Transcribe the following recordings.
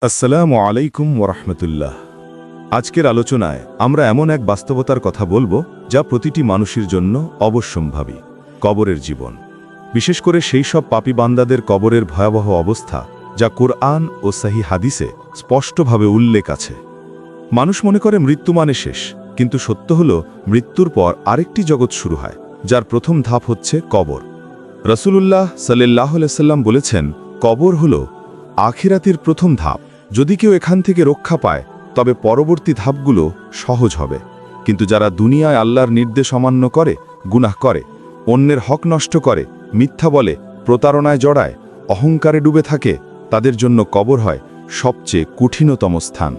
আসসালামু আলাইকুম ওরহমতুল্লাহ। আজকের আলোচনায় আমরা এমন এক বাস্তবতার কথা বলবো যা প্রতিটি মানুষের জন্য অবশ্যম্ভাবী, কবরের জীবন। বিশেষ করে সেই সব পাপী বান্দাদের কবরের ভয়াবহ অবস্থা যা কুরআন ও সহিহ হাদিসে স্পষ্টভাবে উল্লেখ আছে। মানুষ মনে করে মৃত্যু মানে শেষ, কিন্তু সত্য হল মৃত্যুর পর আরেকটি জগৎ শুরু হয়, যার প্রথম ধাপ হচ্ছে কবর। রাসূলুল্লাহ সাল্লাল্লাহু আলাইহি ওয়াসাল্লাম বলেছেন, কবর হল আখিরাতের প্রথম ধাপ। যদি কেউ এখান থেকে রক্ষা পায় তবে পরবর্তী ধাপগুলো সহজ হবে। কিন্তু যারা দুনিয়ায় আল্লাহর নির্দেশ অমান্য করে, গুনাহ করে, অন্যের হক নষ্ট করে, মিথ্যা বলে, প্রতারণায় জড়ায়, অহংকারে ডুবে থাকে, তাদের জন্য কবর হয় সবচেয়ে কঠিনতম স্থান।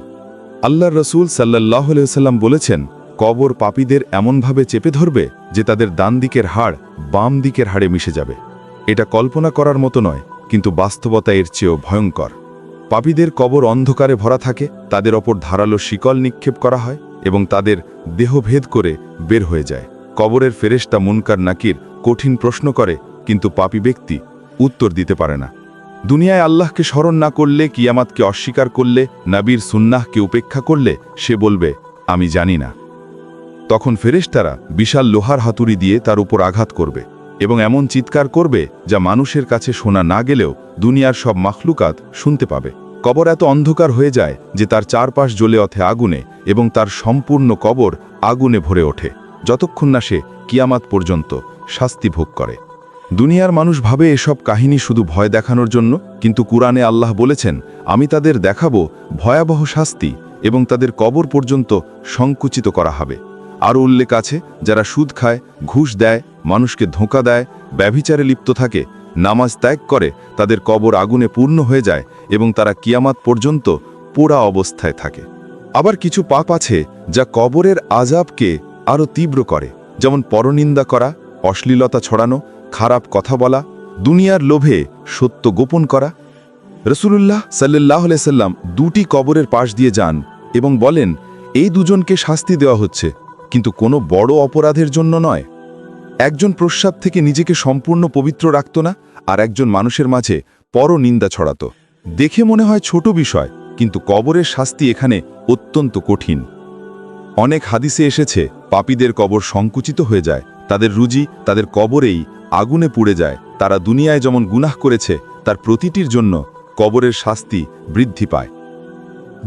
আল্লাহর রসুল সাল্লাল্লাহু আলাইহি ওয়াসাল্লাম বলেছেন, কবর পাপীদের এমনভাবে চেপে ধরবে যে তাদের ডান দিকের হাড় বাম দিকের হাড়ে মিশে যাবে। এটা কল্পনা করার মতো নয়, কিন্তু বাস্তবতা এর চেয়েও ভয়ঙ্কর। পাপীদের কবর অন্ধকারে ভরা থাকে, তাদের ওপর ধারালো শিকল নিক্ষেপ করা হয় এবং তাদের দেহভেদ করে বের হয়ে যায়। কবরের ফেরেশতা মুনকার নাকির কঠিন প্রশ্ন করে, কিন্তু পাপী ব্যক্তি উত্তর দিতে পারে না। দুনিয়ায় আল্লাহকে স্মরণ না করলে, কিয়ামতকে অস্বীকার করলে, নবীর সুন্নাহকে উপেক্ষা করলে সে বলবে, আমি জানি না। তখন ফেরেশতারা বিশাল লোহার হাতুড়ি দিয়ে তার উপর আঘাত করবে এবং এমন চিৎকার করবে যা মানুষের কাছে শোনা না গেলেও দুনিয়ার সব মাখলুকাত শুনতে পাবে। কবর এত অন্ধকার হয়ে যায় যে তার চারপাশ জ্বলে ওঠে আগুনে এবং তার সম্পূর্ণ কবর আগুনে ভরে ওঠে, যতক্ষণ না সে কিয়ামত পর্যন্ত শাস্তি ভোগ করে। দুনিয়ার মানুষ ভাবে এসব কাহিনী শুধু ভয় দেখানোর জন্য, কিন্তু কুরআনে আল্লাহ বলেছেন, আমি তাদের দেখাবো ভয়াবহ শাস্তি এবং তাদের কবর পর্যন্ত সংকুচিত করা হবে। আরও উল্লেখ আছে, যারা সুদ খায়, ঘুষ দেয়, মানুষকে ধোঁকা দেয়, ব্যভিচারে লিপ্ত থাকে, নামাজ ত্যাগ করে, তাদের কবর আগুনে পূর্ণ হয়ে যায় এবং তারা কিয়ামত পর্যন্ত পোড়া অবস্থায় থাকে। আবার কিছু পাপ আছে যা কবরের আযাবকে আরও তীব্র করে, যেমন পরনিন্দা করা, অশ্লীলতা ছড়ানো, খারাপ কথা বলা, দুনিয়ার লোভে সত্য গোপন করা। রাসূলুল্লাহ সাল্লাল্লাহু আলাইহি ওয়াসাল্লাম দুটি কবরের পাশ দিয়ে যান এবং বলেন, এই দুজনকে শাস্তি দেওয়া হচ্ছে, কিন্তু কোনো বড় অপরাধের জন্য নয়। একজন প্রস্রাব থেকে নিজেকে সম্পূর্ণ পবিত্র রাখত না, আর একজন মানুষের মাঝে পরনিন্দা ছড়াত। দেখে মনে হয় ছোট বিষয়, কিন্তু কবরের শাস্তি এখানে অত্যন্ত কঠিন। অনেক হাদিসে এসেছে, পাপীদের কবর সংকুচিত হয়ে যায়, তাদের রুজি তাদের কবরেই আগুনে পুড়ে যায়। তারা দুনিয়ায় যেমন গুনাহ করেছে তার প্রতিটির জন্য কবরের শাস্তি বৃদ্ধি পায়।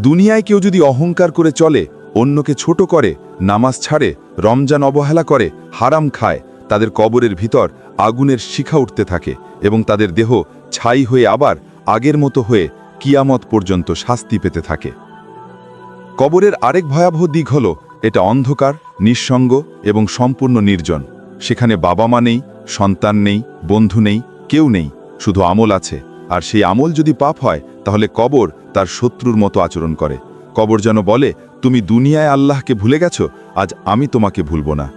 দুনিয়ায় কেউ যদি অহংকার করে চলে, অন্যকে ছোট করে, নামাজ ছাড়ে, রমজান অবহেলা করে, হারাম খায়, তাদের কবরের ভিতর আগুনের শিখা উঠতে থাকে এবং তাদের দেহ ছাই হয়ে আবার আগের মতো হয়ে কিয়ামত পর্যন্ত শাস্তি পেতে থাকে। কবরের আরেক ভয়াবহ দিক হল, এটা অন্ধকার, নিঃসঙ্গ এবং সম্পূর্ণ নির্জন। সেখানে বাবা মা নেই, সন্তান নেই, বন্ধু নেই, কেউ নেই, শুধু আমল আছে। আর সেই আমল যদি পাপ হয় তাহলে কবর তার শত্রুর মতো আচরণ করে। কবর যেন বলে, তুমি দুনিয়ায় আল্লাহকে ভুলে গেছো, আজ আমি তোমাকে ভুলব না।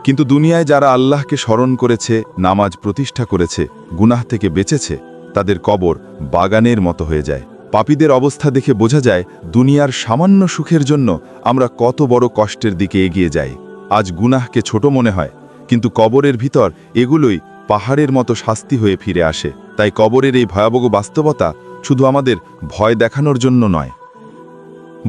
কিন্তু দুনিয়ায় যারা আল্লাহকে স্মরণ করেছে, নামাজ প্রতিষ্ঠা করেছে, গুনাহ থেকে বেঁচেছে, তাদের কবর বাগানের মতো হয়ে যায়। পাপীদের অবস্থা দেখে বোঝা যায় দুনিয়ার সামান্য সুখের জন্য আমরা কত বড় কষ্টের দিকে এগিয়ে যাই। আজ গুনাহকে ছোট মনে হয়, কিন্তু কবরের ভিতর এগুলোই পাহাড়ের মতো শাস্তি হয়ে ফিরে আসে। তাই কবরের এই ভয়াবহ বাস্তবতা শুধু আমাদের ভয় দেখানোর জন্য নয়,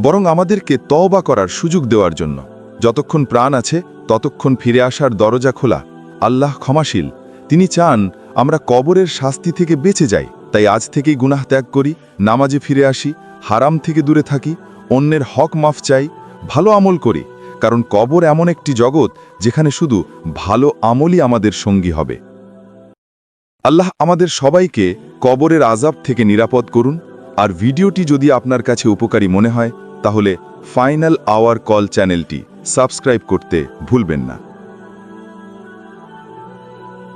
বরং আমাদেরকে তওবা করার সুযোগ দেওয়ার জন্য। যতক্ষণ প্রাণ আছে ততক্ষণ ফিরে আসার দরজা খোলা। আল্লাহ ক্ষমাশীল, তিনি চান আমরা কবরের শাস্তি থেকে বেঁচে যাই। তাই আজ থেকেই গুনাহ ত্যাগ করি, নামাজে ফিরে আসি, হারাম থেকে দূরে থাকি, অন্যের হক মাফ চাই, ভালো আমল করি। কারণ কবর এমন একটি জগৎ যেখানে শুধু ভালো আমলই আমাদের সঙ্গী হবে। আল্লাহ আমাদের সবাইকে কবরের আযাব থেকে নিরাপদ করুন। আর ভিডিওটি যদি আপনার কাছে উপকারী মনে হয় তাহলে ফাইনাল আওয়ার কল চ্যানেলটি সাবস্ক্রাইব করতে ভুলবেন না।